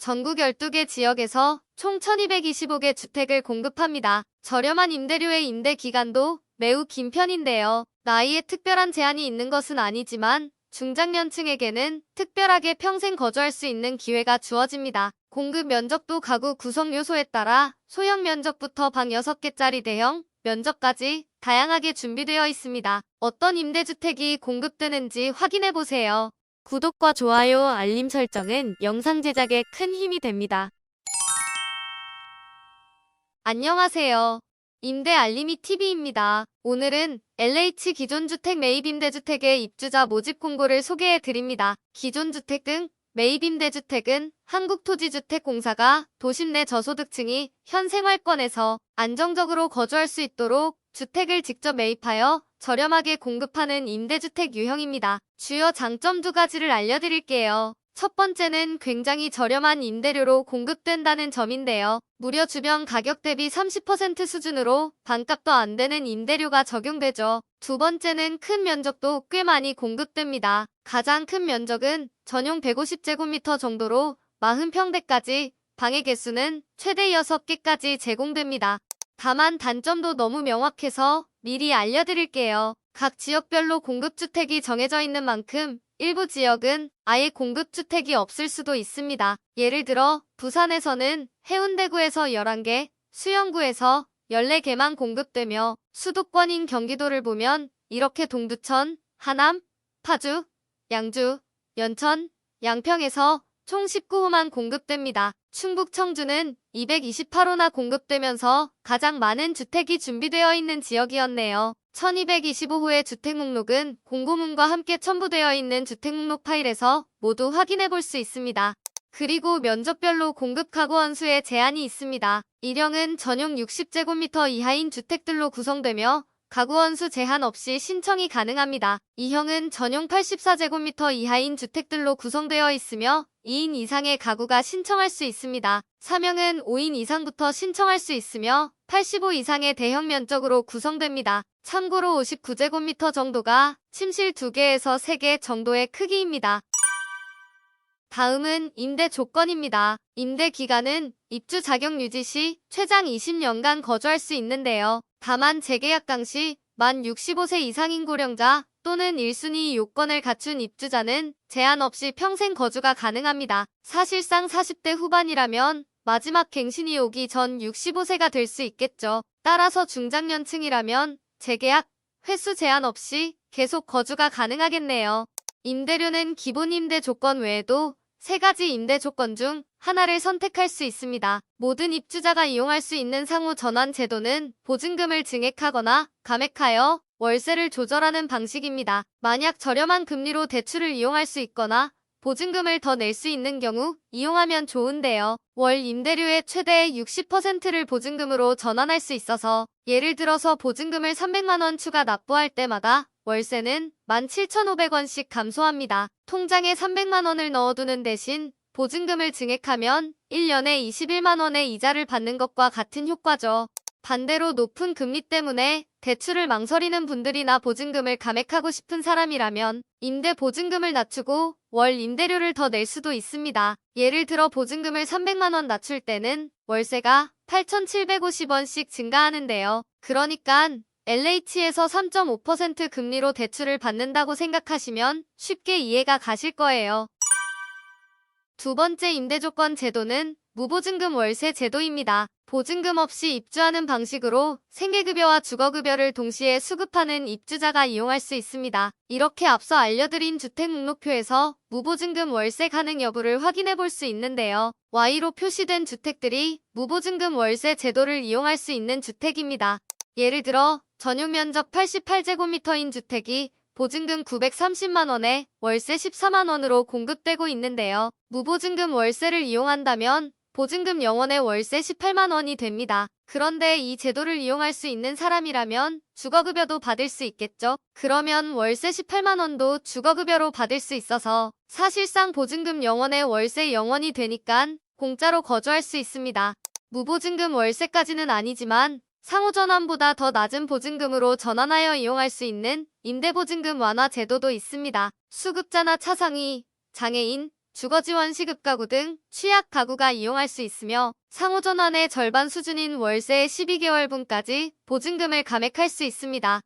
전국 12개 지역에서 총 1225개 주택을 공급합니다. 저렴한 임대료의 임대 기간도 매우 긴 편인데요. 나이에 특별한 제한이 있는 것은 아니지만 중장년층에게는 특별하게 평생 거주할 수 있는 기회가 주어집니다. 공급 면적도 가구 구성 요소에 따라 소형 면적부터 방 6개짜리 대형 면적까지 다양하게 준비되어 있습니다. 어떤 임대주택이 공급되는지 확인해보세요. 구독과 좋아요, 알림 설정은 영상 제작에 큰 힘이 됩니다. 안녕하세요. 임대 알림이 TV입니다. 오늘은 LH 기존주택 매입임대주택의 입주자 모집 공고를 소개해드립니다. 기존주택 등 매입임대주택은 한국토지주택공사가 도심 내 저소득층이 현 생활권에서 안정적으로 거주할 수 있도록 주택을 직접 매입하여 저렴하게 공급하는 임대주택 유형입니다. 주요 장점 2가지를 알려드릴게요. 첫 번째는 굉장히 저렴한 임대료로 공급된다는 점인데요. 무려 주변 가격 대비 30% 수준으로 반값도 안 되는 임대료가 적용되죠. 두 번째는 큰 면적도 꽤 많이 공급됩니다. 가장 큰 면적은 전용 150제곱미터 정도로 40평대까지, 방의 개수는 최대 6개까지 제공됩니다. 다만 단점도 너무 명확해서 미리 알려드릴게요. 각 지역별로 공급주택이 정해져 있는 만큼 일부 지역은 아예 공급주택이 없을 수도 있습니다. 예를 들어 부산에서는 해운대구에서 11개, 수영구에서 14개만 공급되며 수도권인 경기도를 보면 이렇게 동두천, 하남, 파주, 양주, 연천, 양평에서 총 19호만 공급됩니다. 충북 청주는 228호나 공급되면서 가장 많은 주택이 준비되어 있는 지역이었네요. 1225호의 주택 목록은 공고문과 함께 첨부되어 있는 주택 목록 파일에서 모두 확인해 볼 수 있습니다. 그리고 면적별로 공급 가구 원수에 제한이 있습니다. 1형은 전용 60제곱미터 이하인 주택들로 구성되며 가구 원수 제한 없이 신청이 가능합니다. 2형은 전용 84제곱미터 이하인 주택들로 구성되어 있으며 2인 이상의 가구가 신청할 수 있습니다. 3형은 5인 이상부터 신청할 수 있으며 85 이상의 대형 면적으로 구성됩니다. 참고로 59제곱미터 정도가 침실 2개에서 3개 정도의 크기입니다. 다음은 임대 조건입니다. 임대 기간은 입주 자격 유지 시 최장 20년간 거주할 수 있는데요. 다만 재계약 당시 만 65세 이상인 고령자 또는 1순위 요건을 갖춘 입주자는 제한 없이 평생 거주가 가능합니다. 사실상 40대 후반이라면 마지막 갱신이 오기 전 65세가 될 수 있겠죠. 따라서 중장년층이라면 재계약, 횟수 제한 없이 계속 거주가 가능하겠네요. 임대료는 기본 임대 조건 외에도 3가지 임대 조건 중 하나를 선택할 수 있습니다. 모든 입주자가 이용할 수 있는 상호 전환 제도는 보증금을 증액하거나 감액하여 월세를 조절하는 방식입니다. 만약 저렴한 금리로 대출을 이용할 수 있거나 보증금을 더 낼 수 있는 경우 이용하면 좋은데요. 월 임대료의 최대 60%를 보증금으로 전환할 수 있어서 예를 들어서 보증금을 300만 원 추가 납부할 때마다 월세는 17,500원씩 감소합니다. 통장에 300만 원을 넣어두는 대신 보증금을 증액하면 1년에 21만 원의 이자를 받는 것과 같은 효과죠. 반대로 높은 금리 때문에 대출을 망설이는 분들이나 보증금을 감액하고 싶은 사람이라면 임대 보증금을 낮추고 월 임대료를 더 낼 수도 있습니다. 예를 들어 보증금을 300만 원 낮출 때는 월세가 8,750원씩 증가하는데요. 그러니까 LH에서 3.5% 금리로 대출을 받는다고 생각하시면 쉽게 이해가 가실 거예요. 두 번째 임대조건 제도는 무보증금 월세 제도입니다. 보증금 없이 입주하는 방식으로 생계급여와 주거급여를 동시에 수급하는 입주자가 이용할 수 있습니다. 이렇게 앞서 알려드린 주택 목록표에서 무보증금 월세 가능 여부를 확인해 볼 수 있는데요. Y로 표시된 주택들이 무보증금 월세 제도를 이용할 수 있는 주택입니다. 예를 들어 전용 면적 88제곱미터인 주택이 보증금 930만 원에 월세 14만 원으로 공급되고 있는데요. 무보증금 월세를 이용한다면 보증금 0원에 월세 18만 원이 됩니다. 그런데 이 제도를 이용할 수 있는 사람이라면 주거급여도 받을 수 있겠죠? 그러면 월세 18만 원도 주거급여로 받을 수 있어서 사실상 보증금 0원에 월세 0원이 되니까 공짜로 거주할 수 있습니다. 무보증금 월세까지는 아니지만 상호전환보다 더 낮은 보증금으로 전환하여 이용할 수 있는 임대보증금 완화 제도도 있습니다. 수급자나 차상위, 장애인, 주거지원 시급가구 등 취약 가구가 이용할 수 있으며 상호전환의 절반 수준인 월세 12개월분까지 보증금을 감액할 수 있습니다.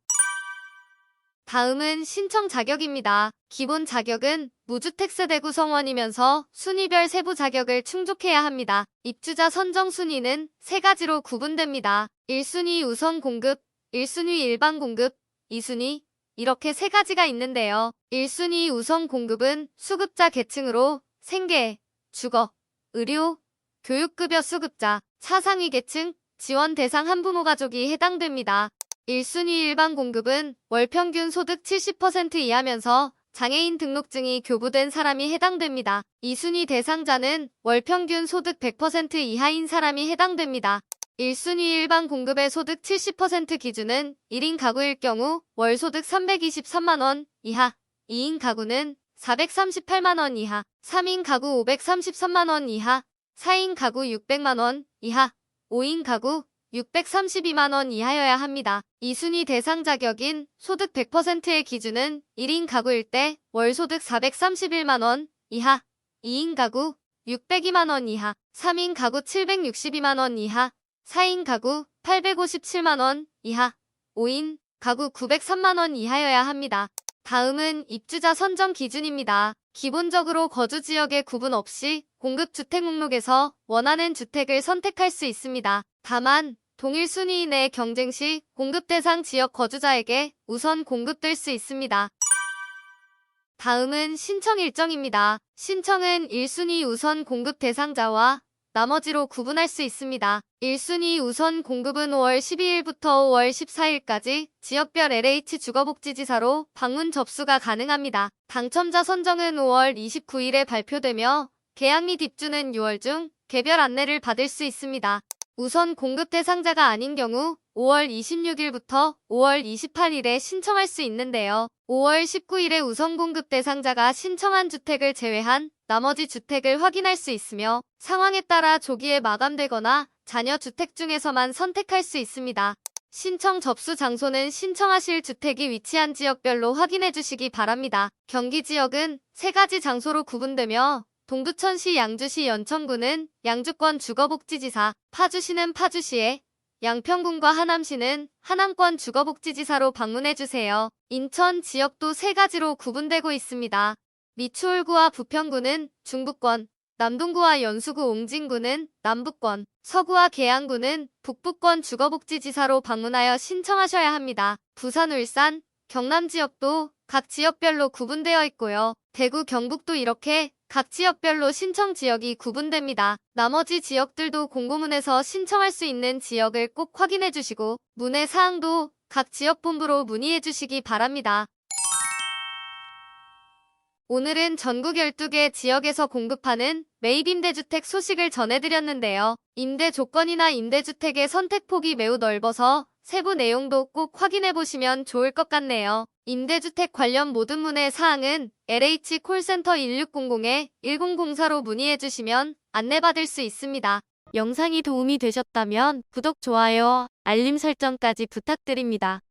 다음은 신청 자격입니다. 기본 자격은 무주택 세대 구성원이면서 순위별 세부 자격을 충족해야 합니다. 입주자 선정 순위는 3가지로 구분됩니다. 1순위 우선 공급, 1순위 일반 공급, 2순위 이렇게 3가지가 있는데요. 1순위 우선 공급은 수급자 계층으로 생계, 주거, 의료, 교육급여 수급자, 차상위 계층, 지원 대상 한부모 가족이 해당됩니다. 1순위 일반 공급은 월평균 소득 70% 이하면서 장애인 등록증이 교부된 사람이 해당됩니다. 2순위 대상자는 월평균 소득 100% 이하인 사람이 해당됩니다. 1순위 일반 공급의 소득 70% 기준은 1인 가구일 경우 월 소득 323만원 이하, 2인 가구는 438만원 이하, 3인 가구 533만원 이하, 4인 가구 600만원 이하, 5인 가구 632만원 이하여야 합니다. 2순위 대상 자격인 소득 100%의 기준은 1인 가구일 때 월 소득 431만원 이하, 2인 가구 602만원 이하, 3인 가구 762만원 이하, 4인 가구 857만원 이하, 5인 가구 903만원 이하여야 합니다. 다음은 입주자 선정 기준입니다. 기본적으로 거주 지역에 구분 없이 공급주택 목록에서 원하는 주택을 선택할 수 있습니다. 다만 동일 순위 내 경쟁 시 공급 대상 지역 거주자에게 우선 공급될 수 있습니다. 다음은 신청 일정입니다. 신청은 1순위 우선 공급 대상자와 나머지로 구분할 수 있습니다. 1순위 우선 공급은 5월 12일부터 5월 14일까지 지역별 LH 주거복지지사로 방문 접수가 가능합니다. 당첨자 선정은 5월 29일에 발표되며 계약 및 입주는 6월 중 개별 안내를 받을 수 있습니다. 우선 공급 대상자가 아닌 경우 5월 26일부터 5월 28일에 신청할 수 있는데요. 5월 19일에 우선 공급 대상자가 신청한 주택을 제외한 나머지 주택을 확인할 수 있으며 상황에 따라 조기에 마감되거나 자녀 주택 중에서만 선택할 수 있습니다. 신청 접수 장소는 신청하실 주택이 위치한 지역별로 확인해 주시기 바랍니다. 경기 지역은 3가지 장소로 구분되며 동두천시, 양주시, 연천구는 양주권 주거복지지사, 파주시는 파주시에, 양평군과 하남시는 하남권 주거복지지사로 방문해주세요. 인천 지역도 3가지로 구분되고 있습니다. 미추홀구와 부평구는 중부권, 남동구와 연수구, 옹진구는 남부권, 서구와 계양구는 북부권 주거복지지사로 방문하여 신청하셔야 합니다. 부산, 울산, 경남 지역도 각 지역별로 구분되어 있고요. 대구, 경북도 이렇게 각 지역별로 신청 지역이 구분됩니다. 나머지 지역들도 공고문에서 신청할 수 있는 지역을 꼭 확인해 주시고 문의 사항도 각 지역본부로 문의해 주시기 바랍니다. 오늘은 전국 12개 지역에서 공급하는 매입임대주택 소식을 전해드렸는데요. 임대 조건이나 임대주택의 선택폭이 매우 넓어서 세부 내용도 꼭 확인해보시면 좋을 것 같네요. 임대주택 관련 모든 문의 사항은 LH 콜센터 1600-1004로 문의해주시면 안내받을 수 있습니다. 영상이 도움이 되셨다면 구독, 좋아요, 알림 설정까지 부탁드립니다.